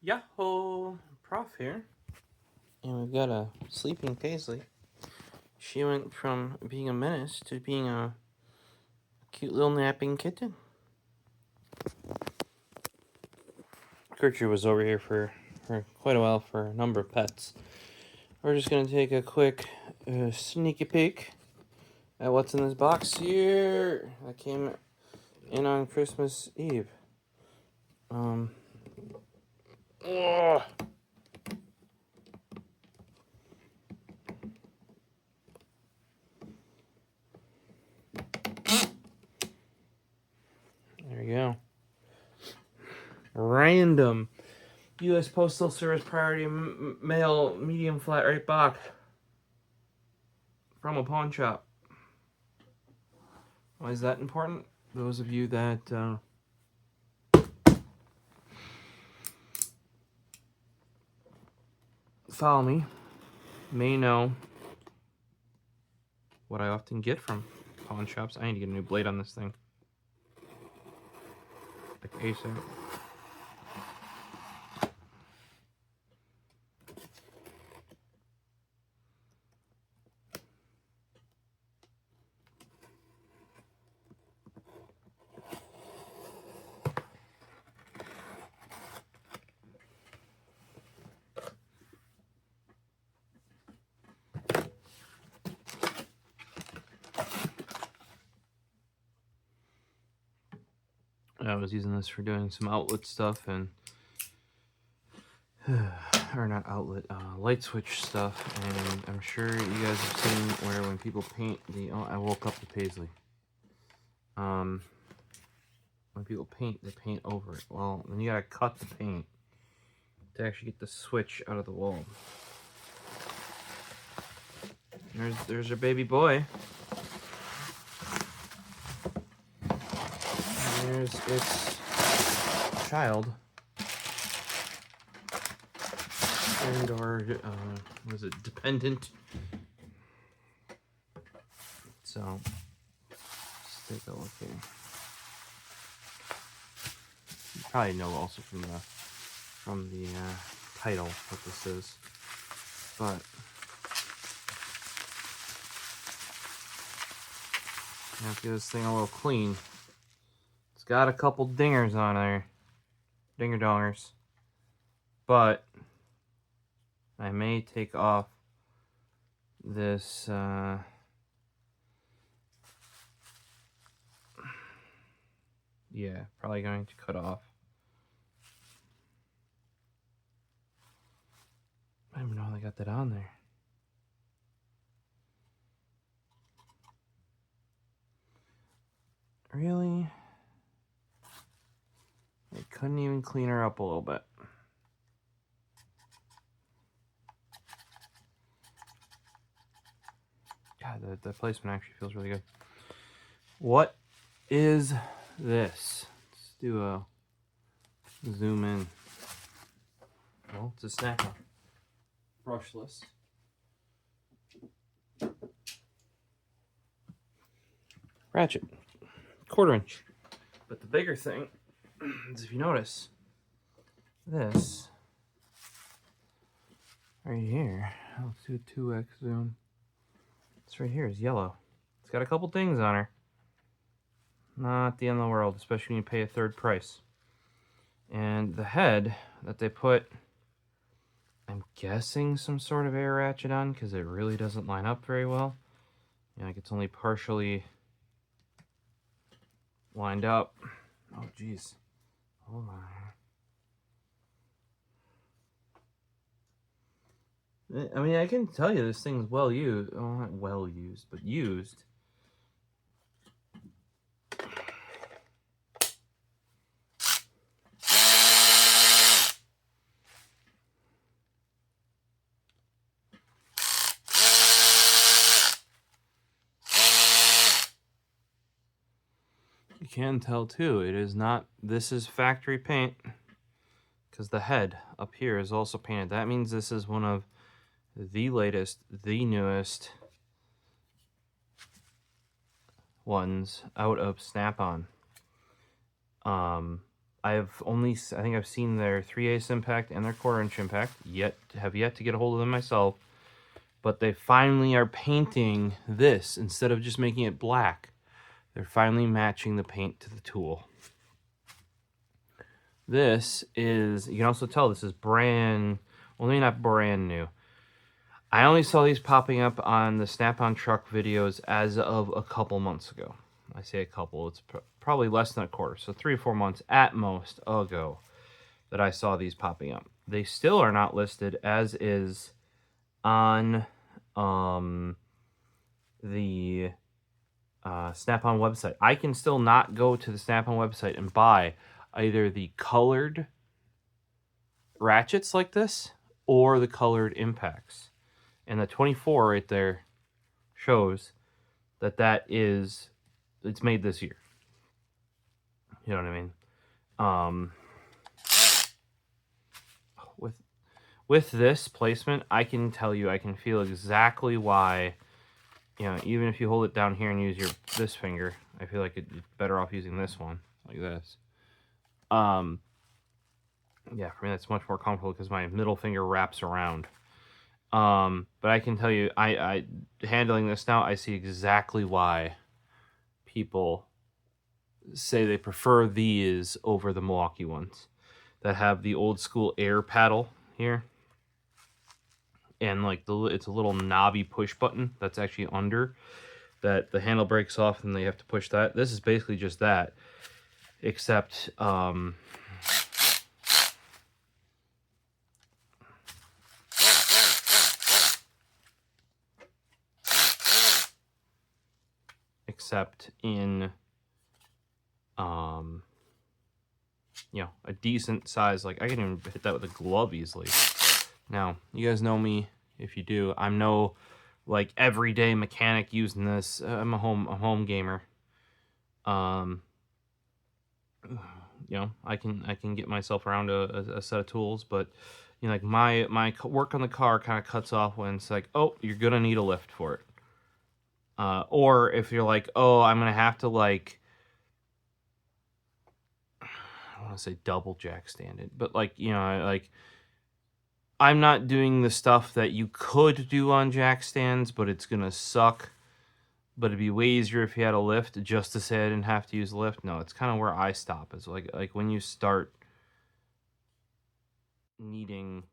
Yahoo! Prof here. And we've got a sleeping Paisley. She went from being a menace to being a cute little napping kitten. Gertrude was over here for quite a while for a number of pets. We're just going to take a quick sneaky peek at what's in this box here. That came in on Christmas Eve. Ugh. There you go. Random U.S. Postal Service Priority Mail Medium Flat Rate Box from a pawn shop. Why is that important? Those of you that follow me may know what I often get from pawn shops. I need to get a new blade on this thing. Like ASAP. I was using this for doing some outlet stuff and or not outlet, light switch stuff, and I'm sure you guys have seen where when people paint the, I woke up the Paisley. When people paint, they paint over it. Well, then you gotta cut the paint to actually get the switch out of the wall. There's our baby boy. And there's its child. And or was it dependent? So let's take a look here. You probably know also from the title what this is, but I have to give this thing a little clean. It's got a couple dingers on there, dinger dongers, but I may take off this yeah, probably going to cut off. I don't even know how they got that on there. Really? They couldn't even clean her up a little bit. God, the placement actually feels really good. What is this? Let's do a zoom in. Well, it's a snap-on. Brushless. Ratchet. 1/4 inch. But the bigger thing is, if you notice, this right here, let's do a 2x zoom. This right here is yellow. It's got a couple dings on her. Not the end of the world, especially when you pay a third price. And the head that they put, I'm guessing some sort of air ratchet on, because it really doesn't line up very well. You know, like it's only partially lined up. Oh, geez. Oh, my. I mean, I can tell you this thing's well used. Well, not well used, but used. You can tell too, it is not, this is factory paint, because the head up here is also painted. That means this is one of the latest, the newest ones out of Snap-on. I think I've seen their 3/8 impact and their 1/4 impact. Have yet to get a hold of them myself. But they finally are painting this instead of just making it black. They're finally matching the paint to the tool. This is, you can also tell this is well, maybe not brand new. I only saw these popping up on the Snap-on truck videos as of a couple months ago. I say a couple, it's probably less than a quarter, so 3 or 4 months at most ago that I saw these popping up. They still are not listed as is on the Snap-on website. I can still not go to the Snap-on website and buy either the colored ratchets like this or the colored impacts. And the 24 right there shows that it's made this year. You know what I mean? With this placement, I can tell you, I can feel exactly why, you know, even if you hold it down here and use this finger, I feel like it's better off using this one, like this. Yeah, for me that's much more comfortable because my middle finger wraps around. But I can tell you, I handling this now, I see exactly why people say they prefer these over the Milwaukee ones that have the old school air paddle here. And like it's a little knobby push button that's actually under that the handle breaks off and they have to push that. This is basically just that, except in you know, a decent size. Like I can even hit that with a glove easily. Now, you guys know me. If you do, I'm no like everyday mechanic using this. I'm a home gamer. You know, I can get myself around a set of tools, but you know, like my work on the car kind of cuts off when it's like, oh, you're gonna need a lift for it. Or if you're like, oh, I'm gonna have to like, I want to say double jack stand it, but like, you know, like I'm not doing the stuff that you could do on jack stands, but it's gonna suck. But it'd be way easier if you had a lift, just to say I didn't have to use a lift. No, it's kind of where I stop. It's like when you start needing,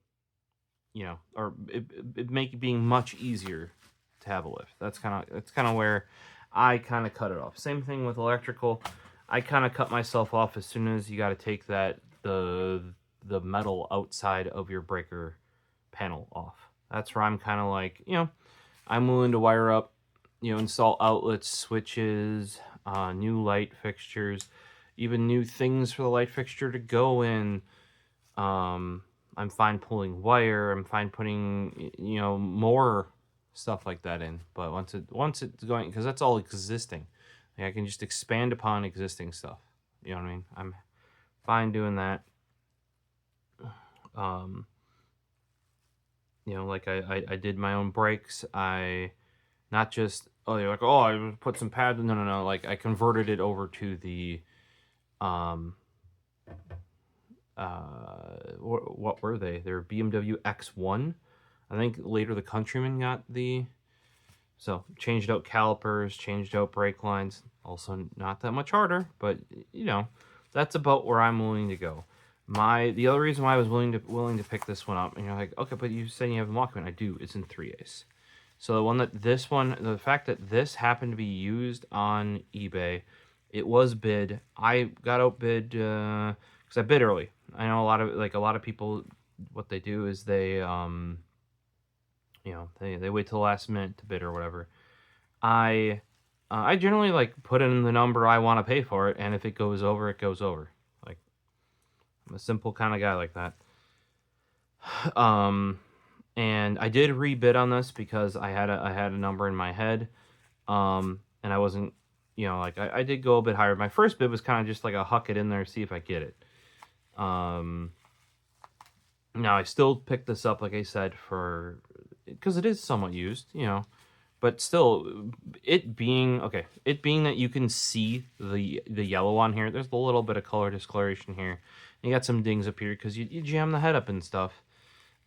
you know, or it make it being much easier to have a lift. That's kind of where I kind of cut it off. Same thing with electrical. I kind of cut myself off as soon as you got to take the metal outside of your breaker panel off. That's where I'm kind of like, you know, I'm willing to wire up, you know, install outlets, switches, new light fixtures, even new things for the light fixture to go in. I'm fine pulling wire. I'm fine putting, you know, more stuff like that in. But once it's going, because that's all existing. Like I can just expand upon existing stuff. You know what I mean? I'm fine doing that. You know, like I did my own brakes. Not just, oh, you're like, oh, I put some pads. No. Like I converted it over to the, what were they? They're BMW X1. I think later the Countryman got so changed out calipers, changed out brake lines. Also not that much harder, but you know, that's about where I'm willing to go. The other reason why I was willing to pick this one up, and you're like, okay, but you said you have a Walkman. I do. It's in 3/8. So the fact that this happened to be used on eBay, it was bid. I got outbid because I bid early. I know a lot of people, what they do is they you know, they wait till the last minute to bid or whatever. I generally like put in the number I want to pay for it, and if it goes over, it goes over. Like I'm a simple kind of guy like that. And I did rebid on this because I had a number in my head, and I wasn't, you know, like I did go a bit higher. My first bid was kind of just like a huck it in there, see if I get it. Now I still picked this up, like I said, because it is somewhat used, you know. But still, it being that you can see the yellow on here, there's a little bit of color discoloration here. You got some dings up here because you jam the head up and stuff.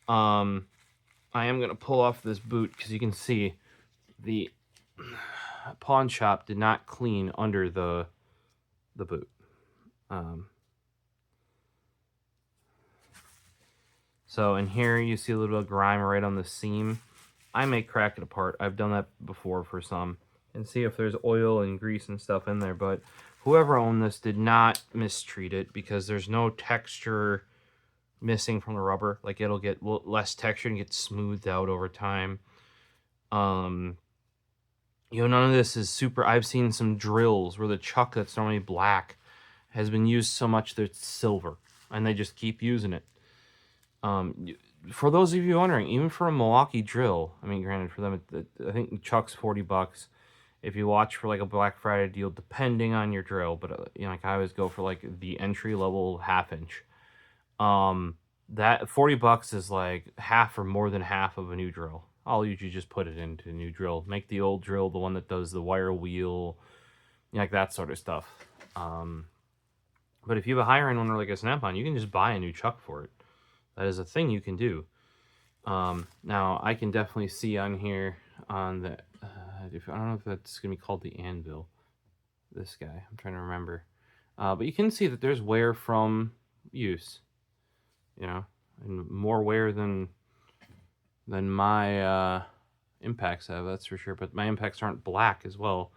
I am going to pull off this boot because you can see the pawn shop did not clean under the boot. So in here you see a little bit of grime right on the seam. I may crack it apart. I've done that before for some. And see if there's oil and grease and stuff in there. But whoever owned this did not mistreat it because there's no texture missing from the rubber. Like, it'll get less texture and get smoothed out over time. None of this is super... I've seen some drills where the chuck that's normally black has been used so much that it's silver. And they just keep using it. For those of you wondering, even for a Milwaukee drill, I mean, granted, for them, I think Chuck's $40. If you watch for like a Black Friday deal, depending on your drill, but like I always go for like the entry level 1/2 inch. That $40 is like half or more than half of a new drill. I'll usually just put it into a new drill, make the old drill the one that does the wire wheel, like that sort of stuff. But if you have a higher end one or like a Snap-on, you can just buy a new chuck for it. That is a thing you can do. Now, I can definitely see on here on the... I don't know if that's going to be called the anvil. This guy. I'm trying to remember. But you can see that there's wear from use. And more wear than my impacts have, that's for sure. But my impacts aren't black as well.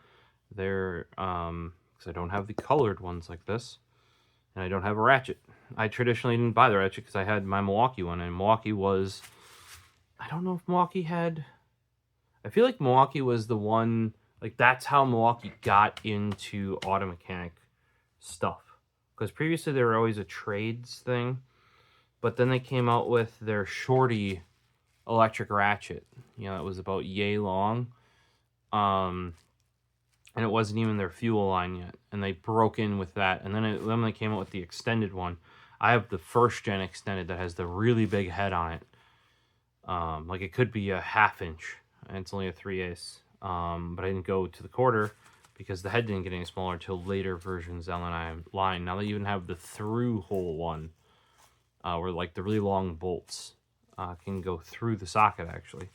They're... because I don't have the colored ones like this. And I don't have a Ratchet. I traditionally didn't buy the Ratchet because I had my Milwaukee one. And Milwaukee was... I don't know if Milwaukee had... I feel like Milwaukee was the one... Like, that's how Milwaukee got into auto mechanic stuff. Because previously they were always a trades thing. But then they came out with their shorty electric Ratchet. It was about yay long. And it wasn't even their fuel line yet. And they broke in with that. And then they came out with the extended one. I have the first gen extended that has the really big head on it. Like, it could be a 1/2 inch. And it's only a 3/8. But I didn't go to the 1/4 because the head didn't get any smaller until later versions down the line. Now they even have the through hole one. Where, like, the really long bolts can go through the socket, actually.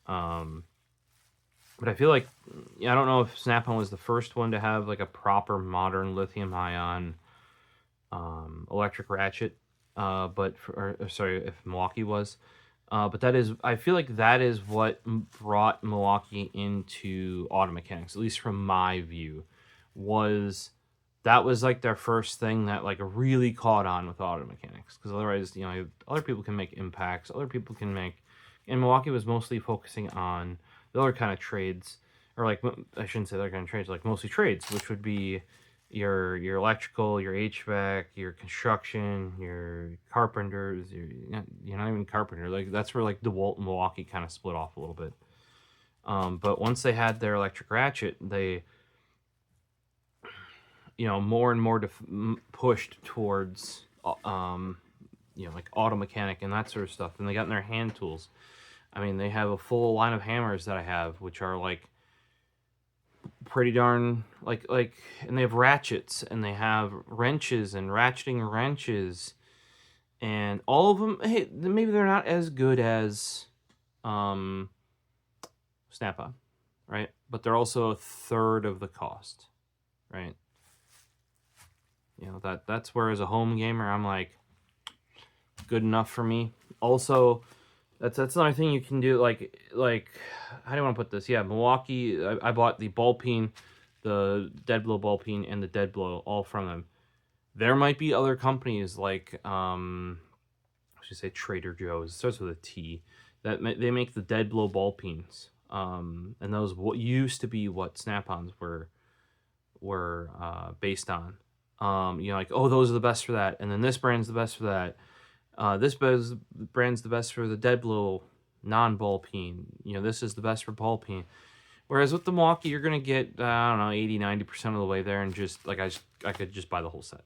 But I feel like, I don't know if Snap-on was the first one to have like a proper modern lithium-ion electric Ratchet, sorry, if Milwaukee was. But that is, I feel like that is what brought Milwaukee into auto mechanics, at least from my view, that was like their first thing that like really caught on with auto mechanics. Because otherwise, other people can make impacts, other people can make, and Milwaukee was mostly focusing on the other kind of trades, or like, I shouldn't say the other kind of trades, like mostly trades, which would be your electrical, your HVAC, your construction, your carpenters, you're not even carpenter. Like, that's where like DeWalt and Milwaukee kind of split off a little bit. But once they had their electric Ratchet, they, more and more pushed towards, like auto mechanic and that sort of stuff. And they got in their hand tools. I mean, they have a full line of hammers that I have, which are like pretty darn like, and they have ratchets and they have wrenches and ratcheting wrenches, and all of them. Hey, maybe they're not as good as Snap-on, right? But they're also a third of the cost, right? That's where, as a home gamer, I'm like, good enough for me. Also, that's another thing you can do. Like how do you want to put this? Yeah, Milwaukee. I bought the ball peen, the dead blow ball peen, and the dead blow all from them. There might be other companies like I should say Trader Joe's. It starts with a T. That they make the dead blow ball peens. And those used to be what Snap-ons were based on. Like, oh, those are the best for that, and then this brand's the best for that. This brand's the best for the dead blow non-ball peen. This is the best for ball peen. Whereas with the Milwaukee, you're going to get, I don't know, 80-90% of the way there, and just, like, I could just buy the whole set.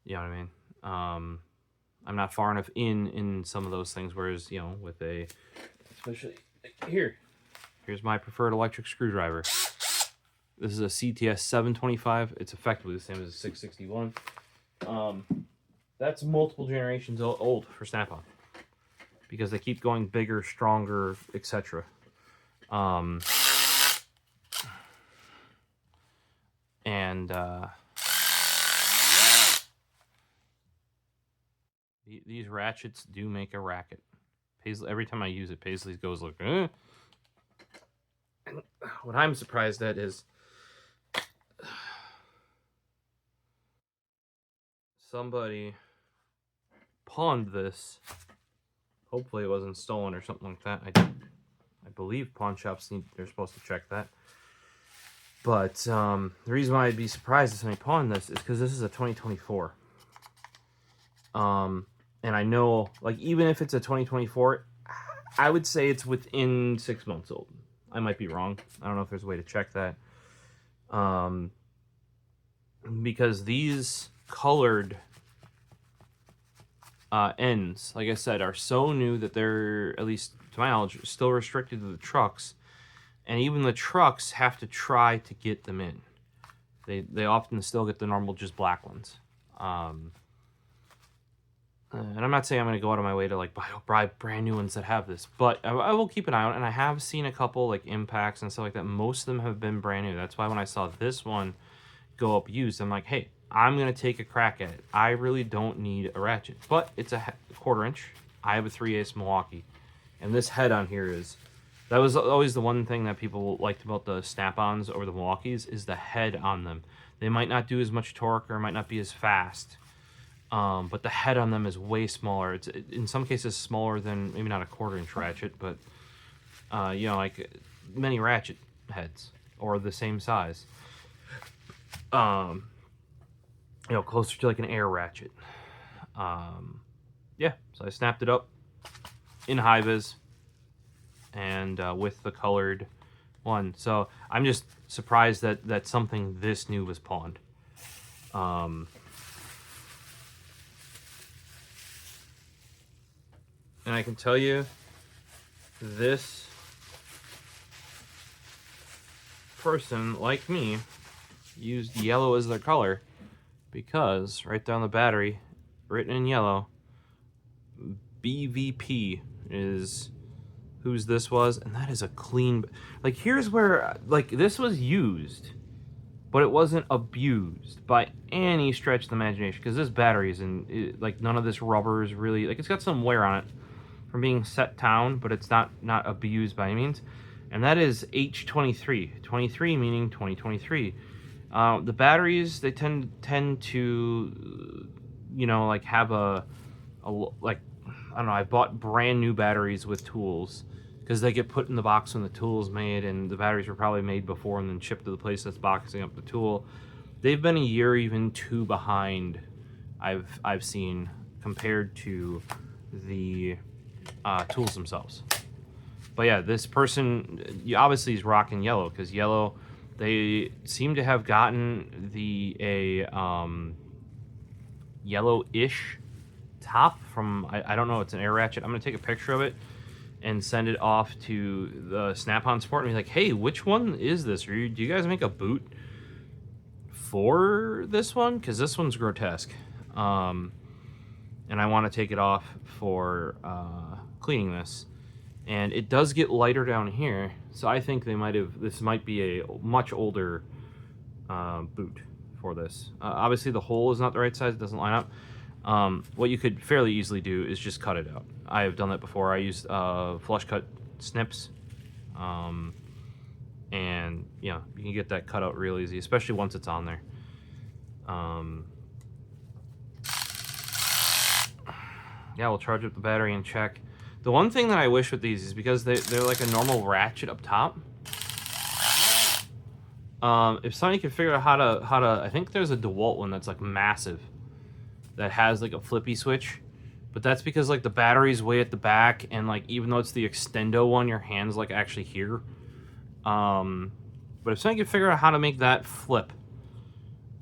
You know what I mean? I'm not far enough in some of those things, whereas, with especially here, Here's my preferred electric screwdriver. This is a CTR817HV. It's effectively the same as a 661. That's multiple generations old for Snap-on, because they keep going bigger, stronger, etc. These ratchets do make a racket. Paisley, every time I use it, Paisley goes like, eh. And what I'm surprised at is somebody pawned this. Hopefully it wasn't stolen or something like that. I believe pawn shops they're supposed to check that. But the reason why I'd be surprised if somebody pawned this is because this is a 2024. And I know, like, even if it's a 2024, I would say it's within 6 months old. I might be wrong. I don't know if there's a way to check that. Because these colored ends, like I said, are so new that they're, at least to my knowledge, still restricted to the trucks. And even the trucks have to try to get them in. They often still get the normal, just black ones. And I'm not saying I'm going to go out of my way to like buy brand new ones that have this, but I will keep an eye on it. And I have seen a couple like impacts and stuff like that. Most of them have been brand new. That's why when I saw this one go up used, I'm like, hey, I'm going to take a crack at it. I really don't need a ratchet, but it's a 1/4 inch. I have a 3/8 Milwaukee, and this head on here that was always the one thing that people liked about the Snap-ons over the Milwaukees, is the head on them. They might not do as much torque or might not be as fast. But the head on them is way smaller. It's in some cases smaller than, maybe not a 1/4 inch ratchet, but you know, like many ratchet heads, or the same size. You know, closer to like an air ratchet. Yeah, so I snapped it up in high-vis and with the colored one. So I'm just surprised that something this new was pawned. And I can tell you, this person, like me, used yellow as their color, because right there on the battery, written in yellow, BVP is whose this was, and that is a clean, like, here's where, like, this was used, but it wasn't abused by any stretch of the imagination, because this battery is like, none of this rubber is really, like, it's got some wear on it from being set down, but it's not abused by any means. And that is H23. 23 meaning 2023. The batteries, they tend to, you know, like have like, I don't know, I bought brand new batteries with tools, because they get put in the box when the tool is made, and the batteries were probably made before and then shipped to the place that's boxing up the tool. They've been a year, even 2 behind, I've seen, compared to the tools themselves. But yeah, this person obviously is rocking yellow, because yellow, they seem to have gotten a yellow-ish top from, I don't know, it's an air ratchet. I'm gonna take a picture of it and send it off to the Snap-on support and be like, hey, which one is this? Do you guys make a boot for this one? Because this one's grotesque. And I want to take it off for cleaning this. And it does get lighter down here, so I think this might be a much older boot for this. Obviously the hole is not the right size, it doesn't line up. What you could fairly easily do is just cut it out. I have done that before. I used flush cut snips. And yeah, you can get that cut out real easy, especially once it's on there. Yeah, we'll charge up the battery and check. The one thing that I wish with these is, because they're like a normal ratchet up top, if somebody could figure out how to, I think there's a DeWalt one that's like massive, that has like a flippy switch, but that's because like the battery's way at the back, and like even though it's the extendo one, your hand's like actually here. But if somebody could figure out how to make that flip,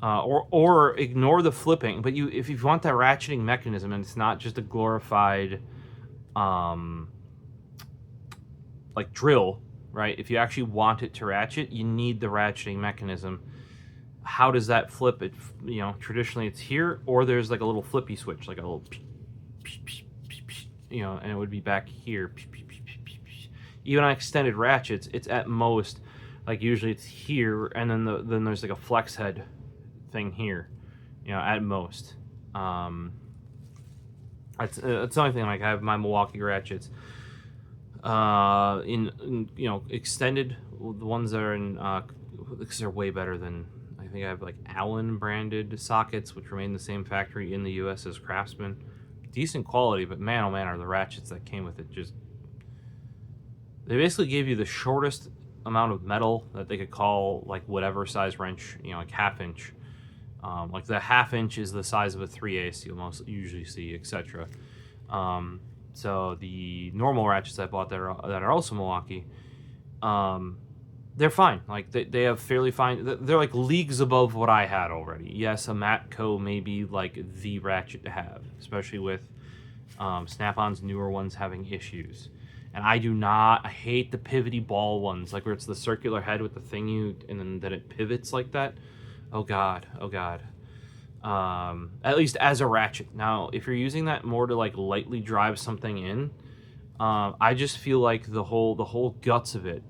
or ignore the flipping, but if you want that ratcheting mechanism and it's not just a glorified like drill, right? If you actually want it to ratchet, you need the ratcheting mechanism. How does that flip? It, you know, traditionally it's here, or there's like a little flippy switch, like a little, you know, and it would be back here. Even on extended ratchets, it's at most, like usually it's here, and then there's like a flex head thing here, you know, at most. That's the only thing. Like I have my Milwaukee ratchets. In you know, extended, the ones that are in because they're way better than, I think I have like Allen branded sockets, which remain the same factory in the US as Craftsman. Decent quality, but man, oh man, are the ratchets that came with it just... They basically gave you the shortest amount of metal that they could call like whatever size wrench, you know, like half-inch. Like the half-inch is the size of a 3/8 you'll most usually see, etc. So the normal ratchets I bought that are also Milwaukee, they're fine. Like they have fairly fine. They're like leagues above what I had already. Yes, a Matco may be like the ratchet to have, especially with Snap-on's newer ones having issues. And I hate the pivoty ball ones, like where it's the circular head with the thing and then it pivots like that. Oh god, oh god. At least as a ratchet. Now, if you're using that more to like lightly drive something in, I just feel like the whole guts of it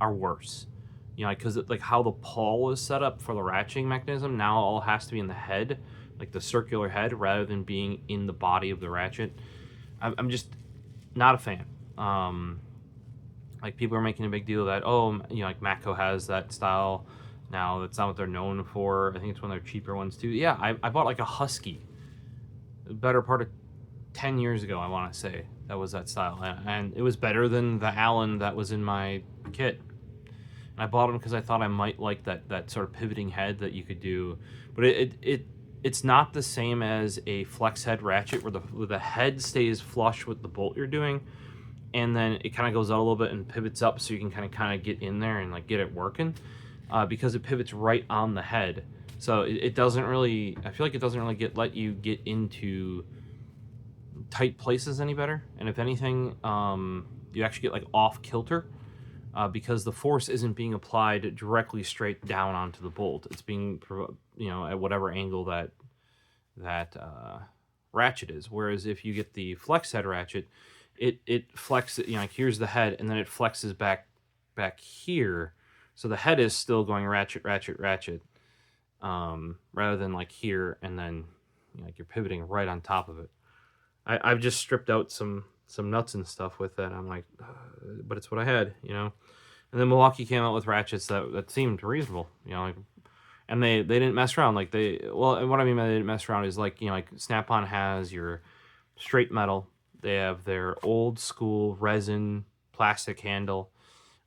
are worse. You know, because like how the pawl is set up for the ratcheting mechanism now all has to be in the head, like the circular head, rather than being in the body of the ratchet. I'm just not a fan. Like people are making a big deal that, oh, you know, like Matco has that style now. That's not what they're known for. I think it's one of their cheaper ones too. Yeah, I bought like a Husky, the better part of 10 years ago, I want to say. That was that style, and it was better than the Allen that was in my kit. And I bought them because I thought I might like that sort of pivoting head that you could do, but it's not the same as a flex head ratchet where the head stays flush with the bolt you're doing, and then it kind of goes out a little bit and pivots up so you can kind of get in there and like get it working, because it pivots right on the head. So it doesn't really, I feel like it doesn't really let you get into tight places any better. And if anything, you actually get like off kilter, because the force isn't being applied directly straight down onto the bolt. It's being, you know, at whatever angle that ratchet is. Whereas if you get the flex head ratchet, it flexes, you know, like here's the head, and then it flexes back here, so the head is still going ratchet, rather than like here, and then, you know, like you're pivoting right on top of it. I've just stripped out some nuts and stuff with that. I'm like, but it's what I had, you know. And then Milwaukee came out with ratchets that seemed reasonable, you know, like, and they didn't mess around. Like well, what I mean by they didn't mess around is like, you know, like Snap-on has your straight metal. They have their old school resin plastic handle,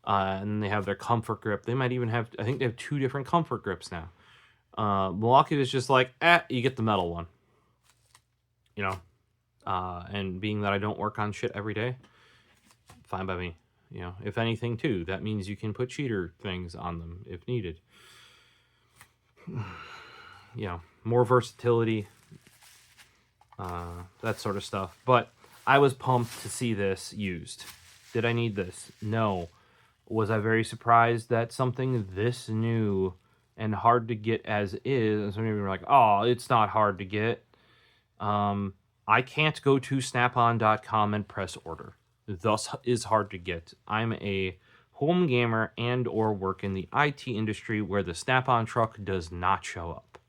and they have their comfort grip. They might even have, I think they have 2 different comfort grips now. Milwaukee was just like, you get the metal one, you know. And being that I don't work on shit every day, fine by me. You know, if anything too, that means you can put cheater things on them if needed. You know, more versatility, that sort of stuff. But I was pumped to see this used. Did I need this? No. Was I very surprised that something this new and hard to get as is, and some of you were like, oh, it's not hard to get. I can't go to snapon.com and press order. Thus is hard to get. I'm a home gamer and or work in the IT industry where the Snap-on truck does not show up.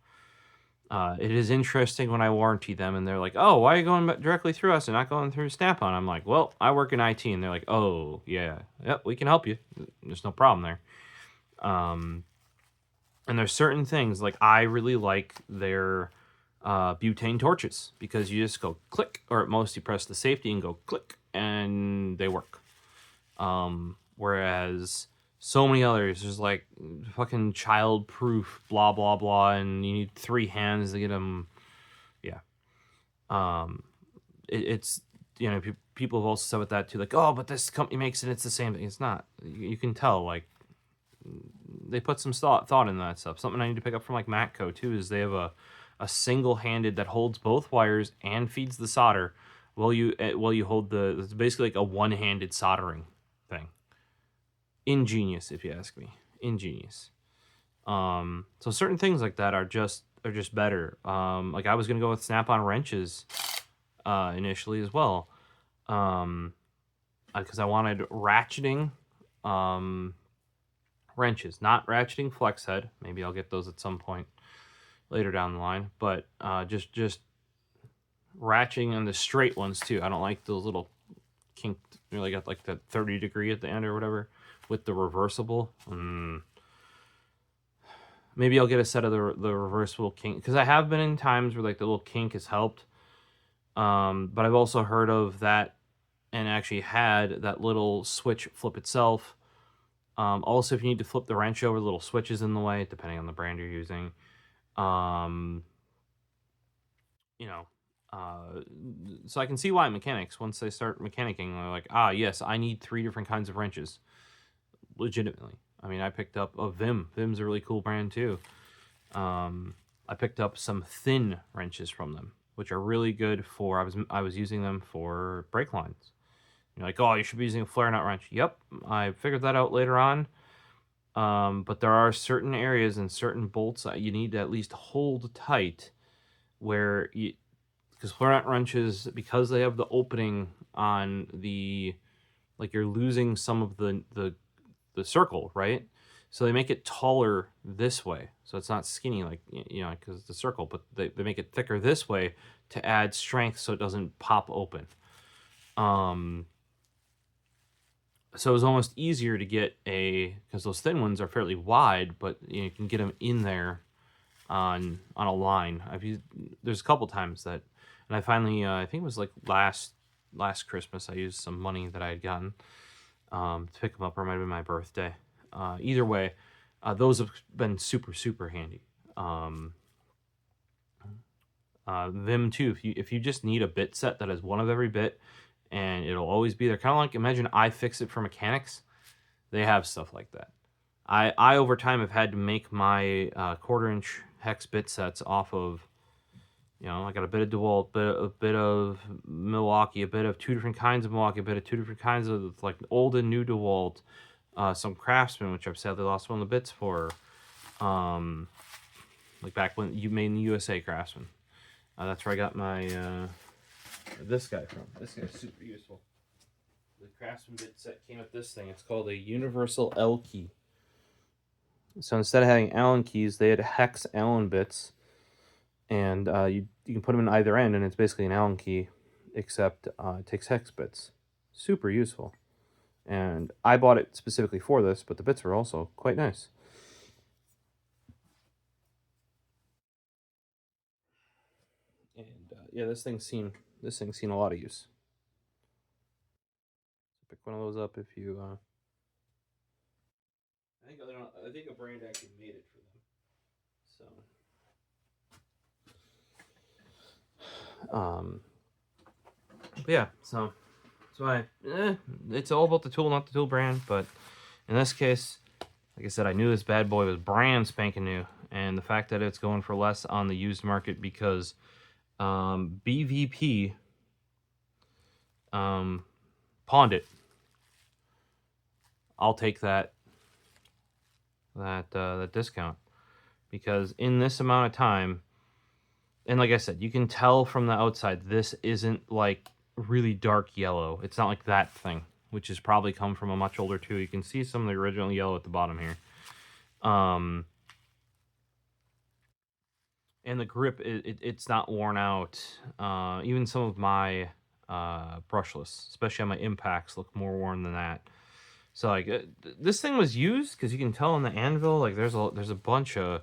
It is interesting when I warranty them and they're like, oh, why are you going directly through us and not going through Snap-on? I'm like, well, I work in IT. And they're like, oh, yeah, yep, we can help you. There's no problem there. And there's certain things, like I really like their butane torches, because you just go click, or at most you press the safety and go click, and they work. Whereas so many others, there's like fucking child-proof, blah, blah, blah, and you need 3 hands to get them. Yeah. It's, you know, people have also said with that too, like, oh, but this company makes it, it's the same thing. It's not. You can tell, like, they put some thought into that stuff. Something I need to pick up from like Matco too is they have a single-handed that holds both wires and feeds the solder while you hold it's basically like a one-handed soldering thing. ingenious, if you ask me. Ingenious. So certain things like that are just better. Like I was gonna go with snap-on wrenches initially as well, because I wanted ratcheting wrenches, not ratcheting flex head. Maybe I'll get those at some point later down the line, but just ratcheting on the straight ones too. I don't like those little kinked, you know, they got like the 30 degree at the end or whatever with the reversible. Maybe I'll get a set of the reversible kink, because I have been in times where like the little kink has helped. But I've also heard of that and actually had that little switch flip itself. Also, if you need to flip the wrench over, the little switch is in the way, depending on the brand you're using. You know, so I can see why mechanics, once they start mechanicking, they're like, ah, yes, I need 3 different kinds of wrenches. Legitimately. I mean, I picked up a Vim. Vim's a really cool brand too. I picked up some thin wrenches from them, which are really good for, I was using them for brake lines. You're like, oh, you should be using a flare nut wrench. Yep, I figured that out later on. But there are certain areas and certain bolts that you need to at least hold tight, where you, because flare nut wrenches, because they have the opening on the, like you're losing some of the circle, right? So they make it taller this way, so it's not skinny like, you know, because it's a circle, but they make it thicker this way to add strength so it doesn't pop open. So it was almost easier to get because those thin ones are fairly wide, but you can get them in there on a line. There's a couple times that, and I finally, I think it was like last Christmas, I used some money that I had gotten to pick them up, or it might have been my birthday. Either way, those have been super, super handy. Them too, if you just need a bit set that has one of every bit, and it'll always be there. Kind of like, imagine iFixit for mechanics. They have stuff like that. I over time have had to make my 1/4-inch hex bit sets off of, you know, I got a bit of DeWalt, a bit of Milwaukee, a bit of 2 different kinds of Milwaukee, a bit of 2 different kinds of like old and new DeWalt, some Craftsman, which I've sadly lost one of the bits for, like back when you made in the USA Craftsman. That's where I got my this guy from. This guy's super useful. The Craftsman bit set came with this thing. It's called a Universal L key. So instead of having Allen keys, they had hex Allen bits, and you can put them in either end, and it's basically an Allen key, except it takes hex bits. Super useful. And I bought it specifically for this, but the bits were also quite nice. And yeah, this thing's seen a lot of use. So pick one of those up if you. I think a brand actually made it for them. So. But yeah, so it's all about the tool, not the tool brand. But in this case, like I said, I knew this bad boy was brand spanking new, and the fact that it's going for less on the used market because BVP pawned it. I'll take that discount, because in this amount of time, and like I said, you can tell from the outside, this isn't like really dark yellow. It's not like that thing, which has probably come from a much older tool. You can see some of the original yellow at the bottom here. And the grip, it's not worn out. Even some of my brushless, especially on my impacts, look more worn than that. So like this thing was used, because you can tell on the anvil, like there's a bunch of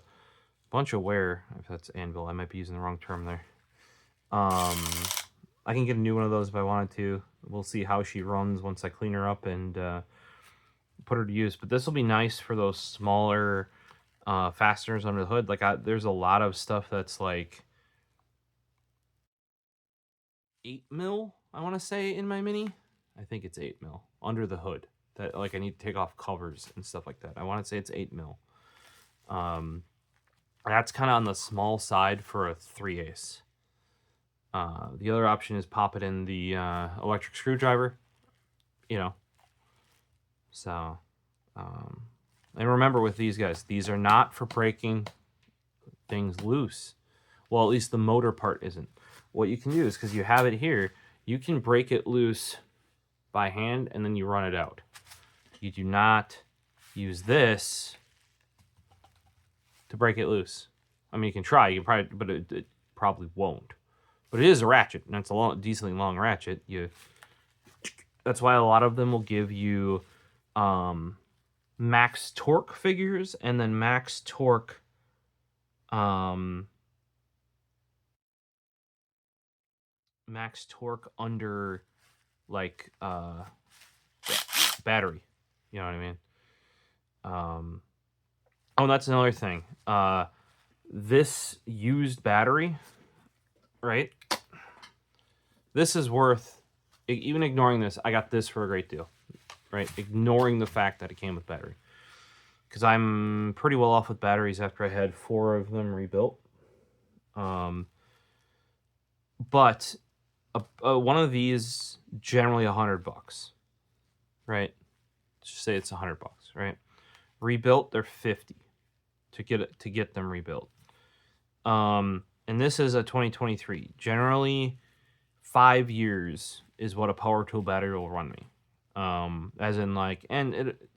wear. If that's anvil, I might be using the wrong term there. I can get a new one of those if I wanted to. We'll see how she runs once I clean her up and put her to use. But this will be nice for those smaller fasteners under the hood. Like there's a lot of stuff that's like 8mm, I want to say, in my Mini. I think it's 8mm under the hood. That like I need to take off covers and stuff like that. I want to say it's 8mm. That's kind of on the small side for a 3/8. The other option is pop it in the electric screwdriver, you know. So And remember with these guys, these are not for breaking things loose. Well, at least the motor part isn't. What you can do is, because you have it here, you can break it loose by hand and then you run it out. You do not use this to break it loose. I mean, you can try, you can probably, but it probably won't. But it is a ratchet, and it's a decently long ratchet. That's why a lot of them will give you max torque figures and then max torque under like battery. You know what I mean? Oh, that's another thing. This used battery, right? This is worth, even ignoring this, I got this for a great deal, right? Ignoring the fact that it came with battery. Because I'm pretty well off with batteries after I had 4 of them rebuilt. But one of these, generally $100, right? Let's just say it's $100, right? Rebuilt, they're 50 to get them rebuilt. And this is a 2023. Generally, 5 years is what a power tool battery will run me. As in like, and it,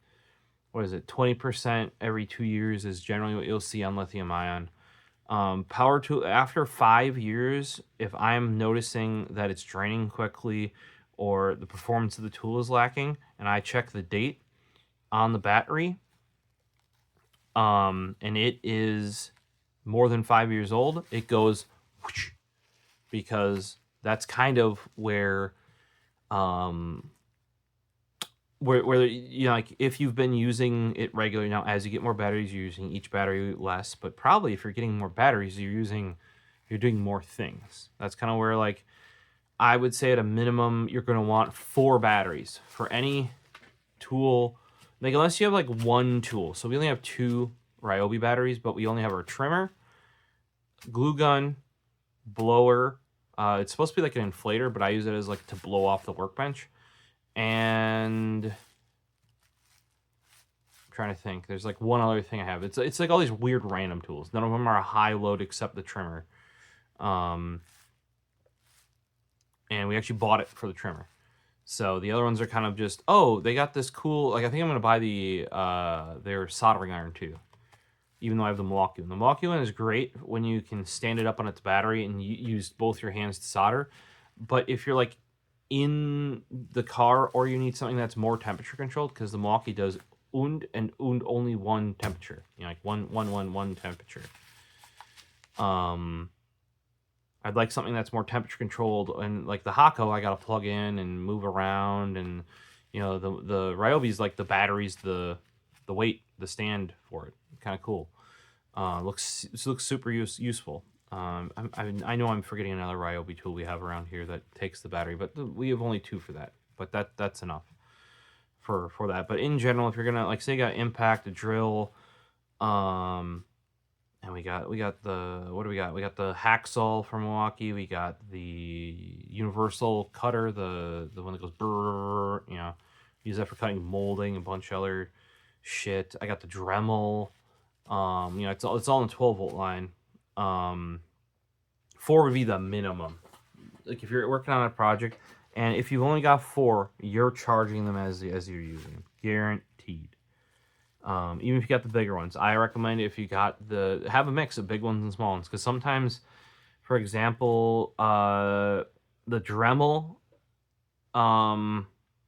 what is it? 20% every 2 years is generally what you'll see on lithium ion. Power tool after 5 years, if I'm noticing that it's draining quickly or the performance of the tool is lacking, and I check the date on the battery, and it is more than 5 years old, it goes whoosh, because that's kind of where you know, like if you've been using it regularly now, as you get more batteries, you're using each battery less, but probably if you're getting more batteries, you're doing more things. That's kind of where, like, I would say at a minimum, you're going to want 4 batteries for any tool. Like, unless you have like one tool. So we only have 2 Ryobi batteries, but we only have our trimmer, glue gun, blower. It's supposed to be like an inflator, but I use it as like to blow off the workbench. And I'm trying to think. There's like one other thing I have. It's like all these weird random tools. None of them are a high load except the trimmer. And we actually bought it for the trimmer. So the other ones are kind of just, oh, they got this cool, like I think I'm going to buy their soldering iron too. Even though I have the Milwaukee one. The Milwaukee one is great when you can stand it up on its battery and use both your hands to solder. But if you're like in the car or you need something that's more temperature controlled, because the Milwaukee does und only one temperature. You know, like one temperature. I'd like something that's more temperature controlled, and like the Hako, I gotta plug in and move around, and you know the Ryobi's like the batteries, the weight, the stand for it, kind of cool. Looks super useful. I know I'm forgetting another Ryobi tool we have around here that takes the battery, but we have only 2 for that. But that's enough for that. But in general, if you're gonna, like, say you got impact, a drill, and we got the, what do we got? We got the hacksaw from Milwaukee. We got the universal cutter, the one that goes brrr, you know, use that for cutting molding, a bunch of other shit. I got the Dremel. You know, it's all in 12-volt line. 4 would be the minimum. Like if you're working on a project, and if you've only got 4, you're charging them as you're using them, guaranteed. Even if you got the bigger ones, I recommend if you got have a mix of big ones and small ones, because sometimes, for example, the Dremel,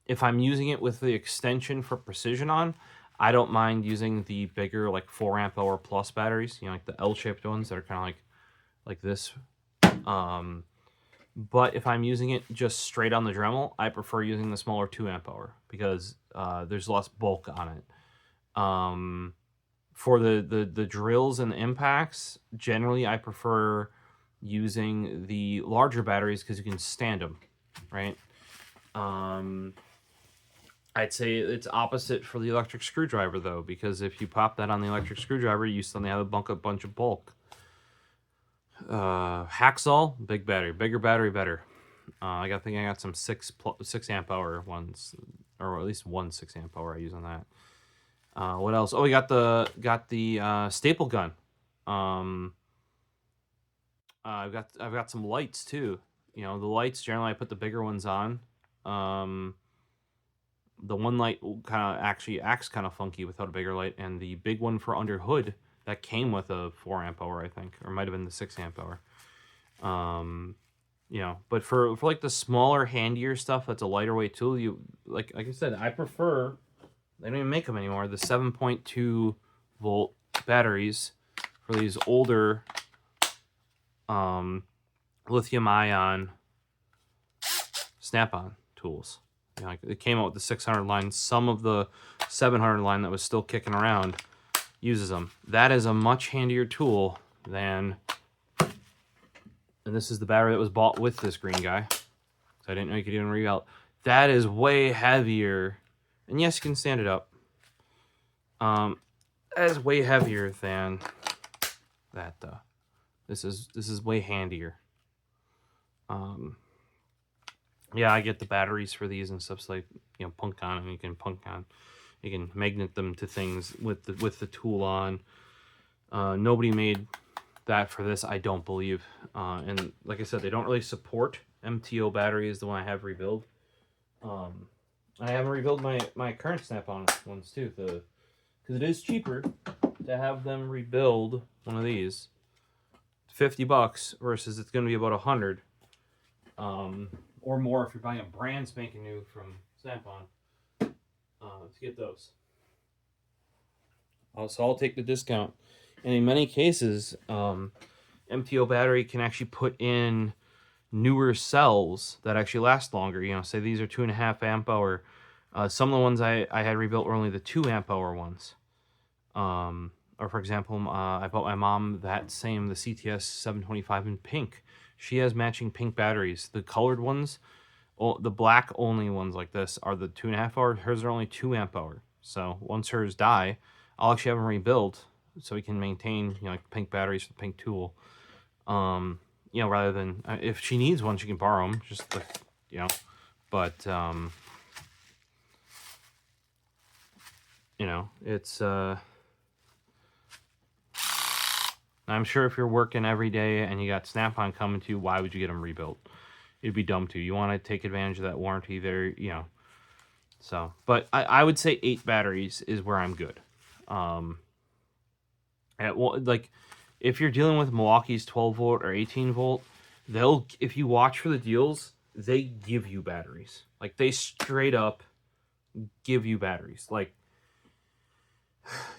if I'm using it with the extension for precision on, I don't mind using the bigger, like 4 amp hour plus batteries, you know, like the L-shaped ones that are kind of like this. But if I'm using it just straight on the Dremel, I prefer using the smaller 2 amp hour because there's less bulk on it. For the drills and the impacts, generally I prefer using the larger batteries because you can stand them, right? I'd say it's opposite for the electric screwdriver though, because if you pop that on the electric screwdriver, you suddenly have a bunch of bulk. Hacksaw, big battery, bigger battery, better. I think I got some 6 amp hour ones, or at least one 6 amp hour I use on that. What else? Oh, we got the staple gun. I've got some lights too. You know, the lights generally I put the bigger ones on. The one light kind of actually acts kind of funky without a bigger light, and the big one for under hood that came with a 4 amp hour, I think, or might have been the 6 amp hour. You know, but for like the smaller, handier stuff, that's a lighter weight tool. You like I said, I prefer. They don't even make them anymore. The 7.2 volt batteries for these older lithium ion snap-on tools. You know, like it came out with the 600 line. Some of the 700 line that was still kicking around uses them. That is a much handier tool than. And this is the battery that was bought with this green guy. So I didn't know you could even re-out. That is way heavier. And yes, you can stand it up. That is way heavier than that though. This is way handier. Yeah, I get the batteries for these and stuff. So like, you know, punk on them. You can punk on. You can magnet them to things with the tool on. Nobody made that for this, I don't believe. And like I said, they don't really support MTO batteries, the one I have rebuild. I haven't rebuild my current snap-on ones too, because it is cheaper to have them rebuild one of these. $50 versus it's going to be about 100, or more if you're buying a brand spanking new from Snap-on to get those. So I'll take the discount. And in many cases, MTO battery can actually put in newer cells that actually last longer. You know, say these are 2.5 amp hour. Some of the ones I had rebuilt were only the 2 amp hour ones. Or for example, I bought my mom the CTR817HV in pink. She has matching pink batteries. The colored ones, the black only ones like this are the 2.5 hour. Hers are only 2 amp hour. So once hers die, I'll actually have them rebuilt so we can maintain, you know, like pink batteries for the pink tool. You know, rather than if she needs one, she can borrow them. Just like, you know, but you know, it's I'm sure if you're working every day and you got Snap-on coming to you, why would you get them rebuilt? It'd be dumb to. You want to take advantage of that warranty there, you know. So, but I would say 8 batteries is where I'm good. Like, if you're dealing with Milwaukee's 12 volt or 18 volt, if you watch for the deals, they give you batteries. Like, they straight up give you batteries. Like,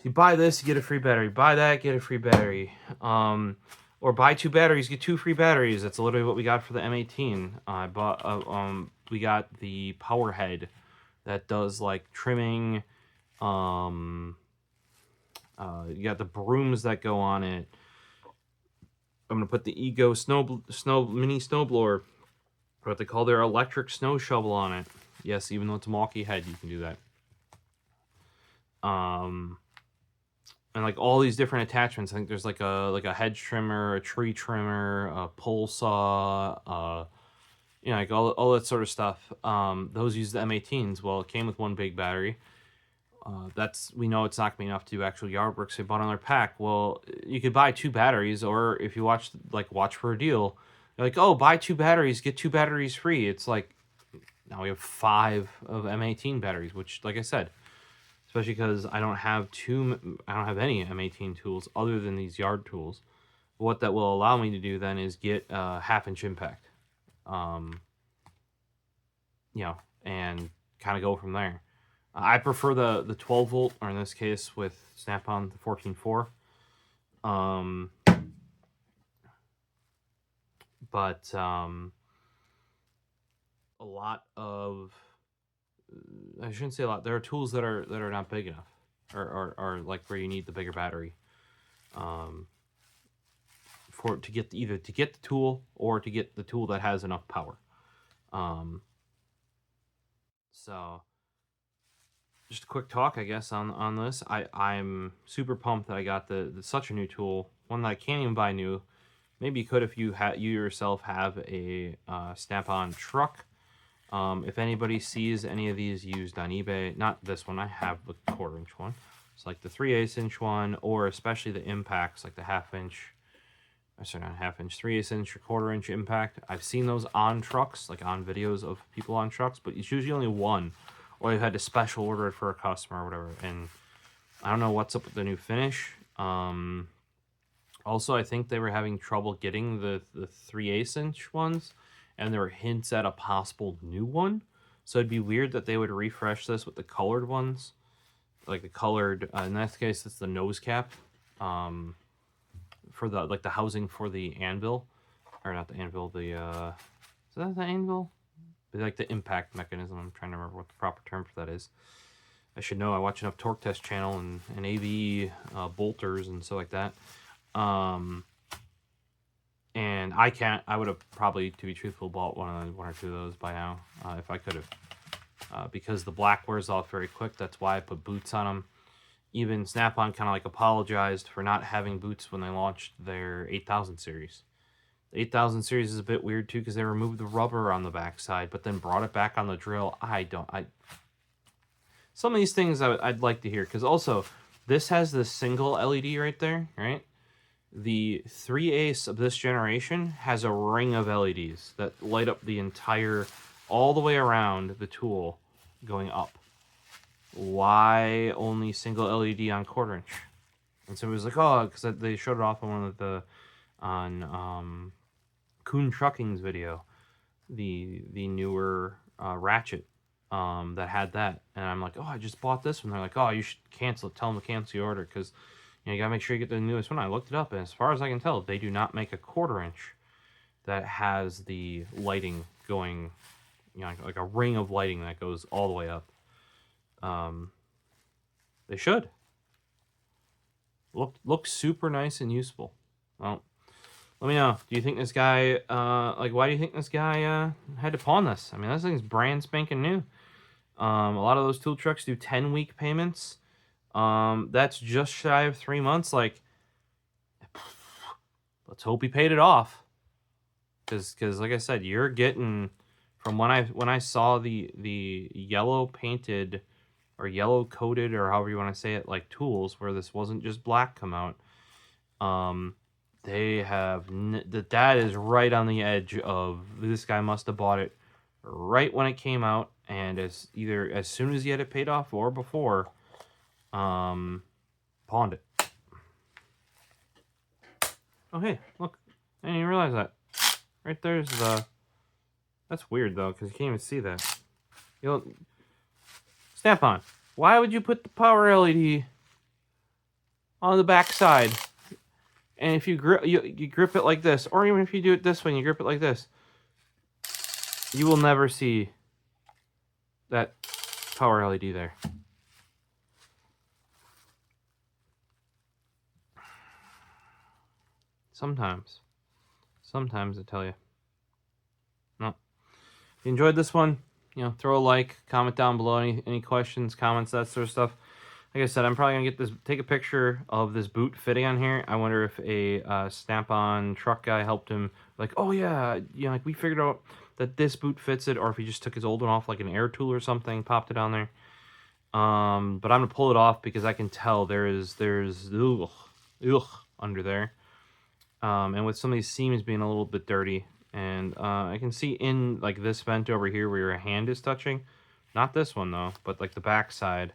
you buy this, you get a free battery. Buy that, get a free battery. Or buy 2 batteries, get 2 free batteries. That's literally what we got for the M18. I bought. We got the power head that does like trimming. You got the brooms that go on it. I'm gonna put the Ego mini snowblower, what they call their electric snow shovel on it. Yes, even though it's a Milwaukee head, you can do that. And like all these different attachments. I think there's like a hedge trimmer, a tree trimmer, a pole saw, you know, like all that sort of stuff. Those use the M18s. Well, it came with one big battery. We know it's not gonna be enough to do actual yard work, so we bought another pack. Well, you could buy 2 batteries, or if you watch for a deal, you're like, oh, buy 2 batteries, get 2 batteries free. It's like now we have 5 of M18 batteries, which, like I said, especially because I don't have any M18 tools other than these yard tools. What that will allow me to do then is get a 1/2-inch impact, you know, and kind of go from there. I prefer the 12 volt, or in this case with Snap-on, the 14.4. But a lot of, I shouldn't say a lot. There are tools that are not big enough, or like where you need the bigger battery, to get the tool or to get the tool that has enough power. So just a quick talk, I guess, on this. I'm super pumped that I got such a new tool, one that I can't even buy new. Maybe you could if you yourself have a Snap-on truck. If anybody sees any of these used on eBay, not this one, I have the 1/4-inch one. So like the 3/8 inch one, or especially the impacts, like the half-inch, sorry, not half-inch, 3/8 inch or 1/4 inch impact. I've seen those on trucks, like on videos of people on trucks, but it's usually only one, or they've had to special order it for a customer or whatever. And I don't know what's up with the new finish. Also, I think they were having trouble getting the 3/8 inch ones, and there were hints at a possible new one. So it'd be weird that they would refresh this with the colored ones, like the colored. In that case, it's the nose cap, for the the housing for the anvil, or not the anvil. The is that the anvil? Like the impact mechanism. I'm trying to remember what the proper term for that is. I should know. I watch enough Torque Test channel and AV bolters and stuff like that. And I would have probably, to be truthful, bought one or two of those by now, if I could have. Because the black wears off very quick. That's why I put boots on them. Even Snap-on kind of like apologized for not having boots when they launched their 8000 series. The 8000 series is a bit weird too, because they removed the rubber on the backside, but then brought it back on the drill. Some of these things I'd like to hear, because also this has the single LED right there, right? The 3/8 of this generation has a ring of LEDs that light up the entire, all the way around the tool going up. Why only single LED on 1/4 inch? And so it was like, oh, because they showed it off on one of the, on Kone Trucking's video, the newer Ratchet that had that. And I'm like, oh, I just bought this one. They're like, oh, you should cancel it. Tell them to cancel your order, because you gotta make sure you get the newest one. I looked it up, and as far as I can tell, they do not make a 1/4 inch that has the lighting going, like a ring of lighting that goes all the way up. They should. Looks super nice and useful. Well, let me know. Do you think this guy, why do you think this guy had to pawn this? I mean, this thing's brand spanking new. A lot of those tool trucks do 10-week payments. That's just shy of 3 months. Like, let's hope he paid it off. Because like I said, you're getting, from when I saw the yellow painted or yellow coated, or however you want to say it, like tools where this wasn't just black come out, they have that is right on the edge of, this guy must have bought it right when it came out, and either as soon as he had it paid off or before, pawned it. Oh hey, look, I didn't even realize that. Right there's the, that's weird though, because you can't even see that. Snap-on, why would you put the power LED on the back side? And if you grip it like this, or even if you do it this way and you grip it like this, you will never see that power LED there. Sometimes I tell you. No. If you enjoyed this one, throw a like, comment down below any questions, comments, that sort of stuff. Like I said, I'm probably gonna take a picture of this boot fitting on here. I wonder if a Snap-on truck guy helped him. Like, oh yeah, like we figured out that this boot fits it, or if he just took his old one off, like an air tool or something, popped it on there. But I'm gonna pull it off because I can tell there's ugh under there. And with some of these seams being a little bit dirty, and I can see in like this vent over here where your hand is touching, not this one though, but like the back side,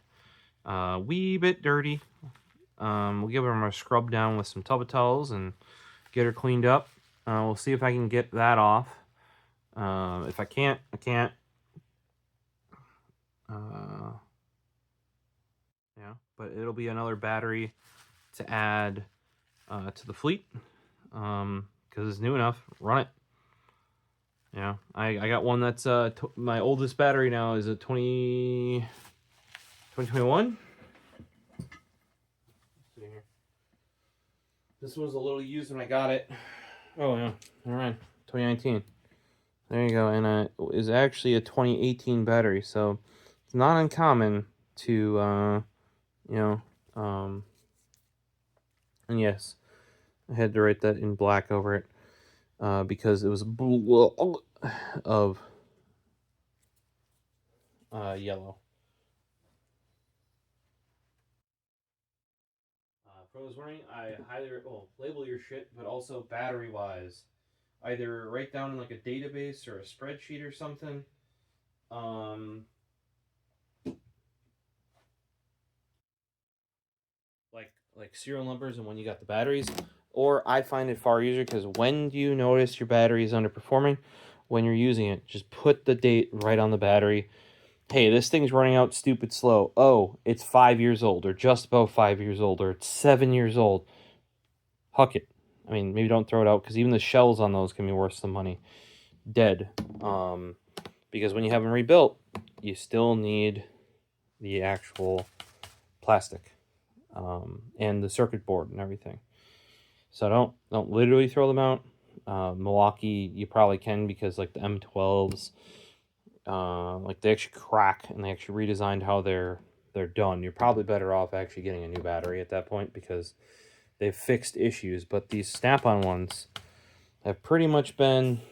wee bit dirty. We'll give them a scrub down with some tub towels and get her cleaned up. We'll see if I can get that off. If I can't, I can't. Yeah, but it'll be another battery to add to the fleet. Because it's new enough, run it. I got one that's my oldest battery now is a 2021. This was a little used when I got it. Oh yeah, all right, 2019. There you go, and it is actually a 2018 battery, so it's not uncommon to and yes, I had to write that in black over it. Because it was blue of yellow. pros warning, I highly label your shit, but also battery wise, either write down in like a database or a spreadsheet or something. Like serial numbers and when you got the batteries. Or I find it far easier because when do you notice your battery is underperforming? When you're using it, just put the date right on the battery. Hey, this thing's running out stupid slow. Oh, it's 5 years old, or just about 5 years old, or it's 7 years old. Huck it. I mean, maybe don't throw it out because even the shells on those can be worth some money. Dead. Because when you have them rebuilt, you still need the actual plastic and the circuit board and everything. So don't literally throw them out. Milwaukee, you probably can because like the M12s, like they actually crack and they actually redesigned how they're done. You're probably better off actually getting a new battery at that point because they've fixed issues. But these Snap-on ones have pretty much been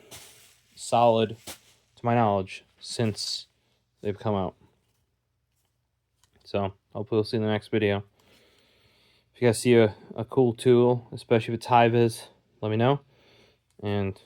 solid, to my knowledge, since they've come out. So hopefully we'll see in the next video. If you guys see a cool tool, especially if it's high vis, let me know. And